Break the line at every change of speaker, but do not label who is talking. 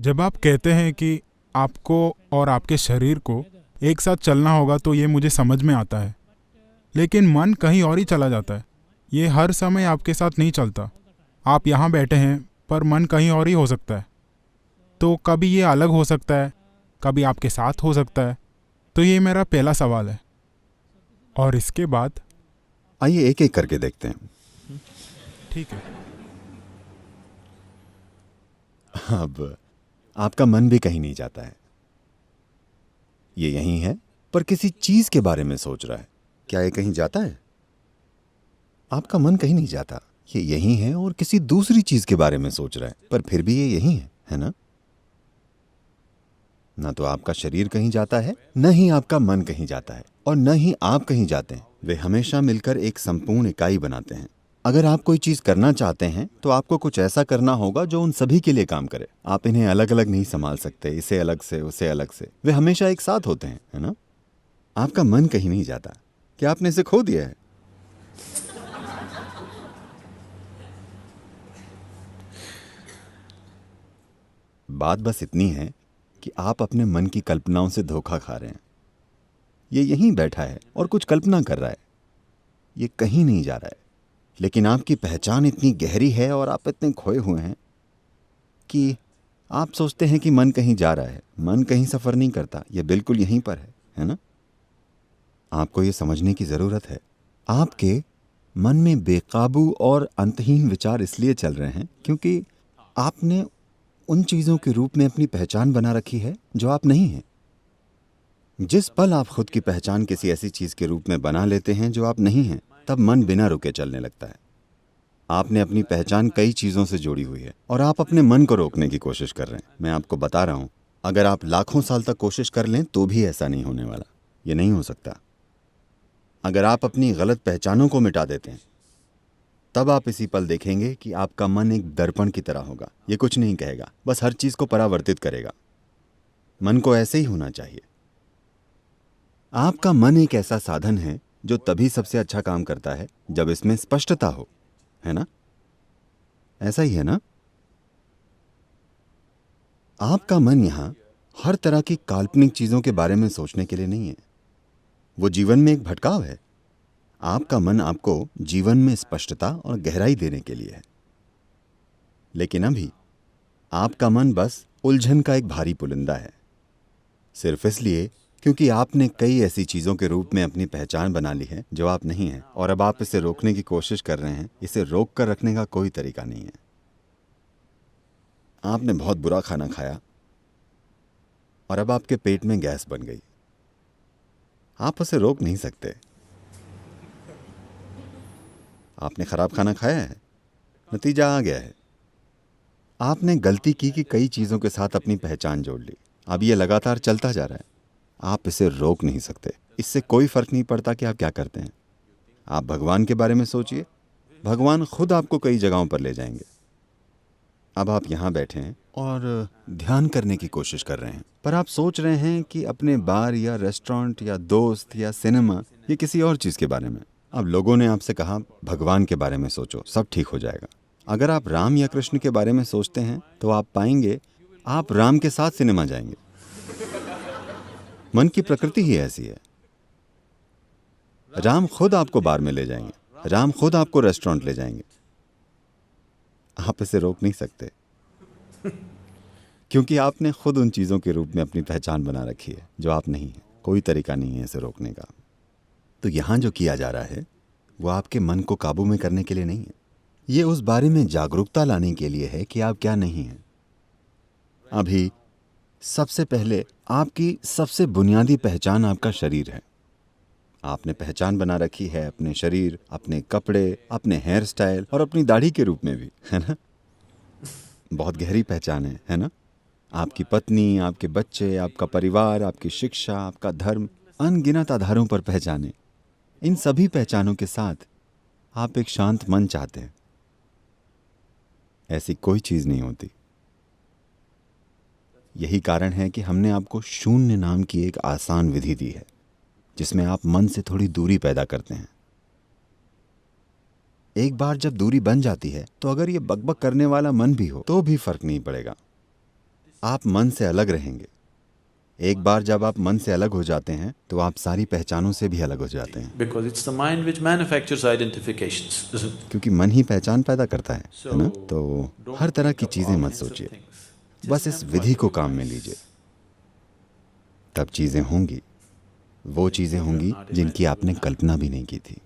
जब आप कहते हैं कि आपको और आपके शरीर को एक साथ चलना होगा तो ये मुझे समझ में आता है, लेकिन मन कहीं और ही चला जाता है। ये हर समय आपके साथ नहीं चलता। आप यहाँ बैठे हैं पर मन कहीं और ही हो सकता है। तो कभी ये अलग हो सकता है, कभी आपके साथ हो सकता है। तो ये मेरा पहला सवाल है। और इसके बाद
आइए एक एक करके देखते हैं।
ठीक है।
अब आपका मन भी कहीं नहीं जाता है। ये यहीं है, पर किसी चीज के बारे में सोच रहा है। क्या ये कहीं जाता है? आपका मन कहीं नहीं जाता। ये यहीं है और किसी दूसरी चीज के बारे में सोच रहा है, पर फिर भी ये यहीं है ना? ना तो आपका शरीर कहीं जाता है, न ही आपका मन कहीं जाता है, और न ही आप कहीं जाते हैं। वे हमेशा मिलकर एक संपूर्ण इकाई बनाते हैं। अगर आप कोई चीज करना चाहते हैं तो आपको कुछ ऐसा करना होगा जो उन सभी के लिए काम करे। आप इन्हें अलग अलग नहीं संभाल सकते, इसे अलग से उसे अलग से। वे हमेशा एक साथ होते हैं, है ना? आपका मन कहीं नहीं जाता। क्या आपने इसे खो दिया है? बात बस इतनी है कि आप अपने मन की कल्पनाओं से धोखा खा रहे हैं। ये यहीं बैठा है और कुछ कल्पना कर रहा है। ये कहीं नहीं जा रहा है। लेकिन आपकी पहचान इतनी गहरी है और आप इतने खोए हुए हैं कि आप सोचते हैं कि मन कहीं जा रहा है। मन कहीं सफर नहीं करता, ये बिल्कुल यहीं पर है ना? आपको ये समझने की जरूरत है। आपके मन में बेकाबू और अंतहीन विचार इसलिए चल रहे हैं क्योंकि आपने उन चीजों के रूप में अपनी पहचान बना रखी है जो आप नहीं हैं। जिस पल आप खुद की पहचान किसी ऐसी चीज के रूप में बना लेते हैं जो आप नहीं हैं, तब मन बिना रुके चलने लगता है। आपने अपनी पहचान कई चीजों से जोड़ी हुई है और आप अपने मन को रोकने की कोशिश कर रहे हैं। मैं आपको बता रहा हूं, अगर आप लाखों साल तक कोशिश कर लें तो भी ऐसा नहीं होने वाला। ये नहीं हो सकता। अगर आप अपनी गलत पहचानों को मिटा देते हैं, तब आप इसी पल देखेंगे कि आपका मन एक दर्पण की तरह होगा। ये कुछ नहीं कहेगा, बस हर चीज को परावर्तित करेगा। मन को ऐसे ही होना चाहिए। आपका मन एक ऐसा साधन है जो तभी सबसे अच्छा काम करता है जब इसमें स्पष्टता हो, है ना? ऐसा ही है ना? आपका मन यहां हर तरह की काल्पनिक चीजों के बारे में सोचने के लिए नहीं है। वो जीवन में एक भटकाव है। आपका मन आपको जीवन में स्पष्टता और गहराई देने के लिए है। लेकिन अभी आपका मन बस उलझन का एक भारी पुलिंदा है, सिर्फ इसलिए क्योंकि आपने कई ऐसी चीजों के रूप में अपनी पहचान बना ली है जो आप नहीं हैं, और अब आप इसे रोकने की कोशिश कर रहे हैं। इसे रोक कर रखने का कोई तरीका नहीं है। आपने बहुत बुरा खाना खाया और अब आपके पेट में गैस बन गई। आप उसे रोक नहीं सकते। आपने खराब खाना खाया है, नतीजा आ गया है। आपने गलती की कि कई चीजों के साथ अपनी पहचान जोड़ ली। अब यह लगातार चलता जा रहा है। आप इसे रोक नहीं सकते। इससे कोई फर्क नहीं पड़ता कि आप क्या करते हैं। आप भगवान के बारे में सोचिए। भगवान खुद आपको कई जगहों पर ले जाएंगे। अब आप यहाँ बैठे हैं और ध्यान करने की कोशिश कर रहे हैं, पर आप सोच रहे हैं कि अपने बार या रेस्टोरेंट या दोस्त या सिनेमा या किसी और चीज के बारे में। अब लोगों ने आपसे कहा भगवान के बारे में सोचो, सब ठीक हो जाएगा। अगर आप राम या कृष्ण के बारे में सोचते हैं तो आप पाएंगे आप राम के साथ सिनेमा जाएंगे। मन की प्रकृति ही ऐसी है। राम खुद आपको बार में ले जाएंगे, राम खुद आपको रेस्टोरेंट ले जाएंगे। आप इसे रोक नहीं सकते क्योंकि आपने खुद उन चीजों के रूप में अपनी पहचान बना रखी है जो आप नहीं हैं। कोई तरीका नहीं है इसे रोकने का। तो यहां जो किया जा रहा है वो आपके मन को काबू में करने के लिए नहीं है। ये उस बारे में जागरूकता लाने के लिए है कि आप क्या नहीं हैं। अभी सबसे पहले आपकी सबसे बुनियादी पहचान आपका शरीर है। आपने पहचान बना रखी है अपने शरीर, अपने कपड़े, अपने हेयर स्टाइल और अपनी दाढ़ी के रूप में भी, है ना? बहुत गहरी पहचान है ना? आपकी पत्नी, आपके बच्चे, आपका परिवार, आपकी शिक्षा, आपका धर्म, अनगिनत आधारों पर पहचाने। इन सभी पहचानों के साथ आप एक शांत मन चाहते हैं। ऐसी कोई चीज नहीं होती। यही कारण है कि हमने आपको शून्य नाम की एक आसान विधि दी है जिसमें आप मन से थोड़ी दूरी पैदा करते हैं। एक बार जब दूरी बन जाती है तो अगर ये बकबक करने वाला मन भी हो तो भी फर्क नहीं पड़ेगा। आप मन से अलग रहेंगे। एक बार जब आप मन से अलग हो जाते हैं तो आप सारी पहचानों से भी अलग हो जाते हैं,
Because it's the mind which manufactures identifications, isn't it?
क्योंकि मन ही पहचान पैदा करता है ना?
So,
तो
don't
हर तरह
think
की
of
चीज़ें
all
मत
kinds of
सोचिए,
things.
बस
Just
इस
employ
विधि को
your
काम में
minds.
लीजिए। तब चीज़ें होंगी, वो चीज़ें होंगी जिनकी आपने कल्पना भी नहीं की थी।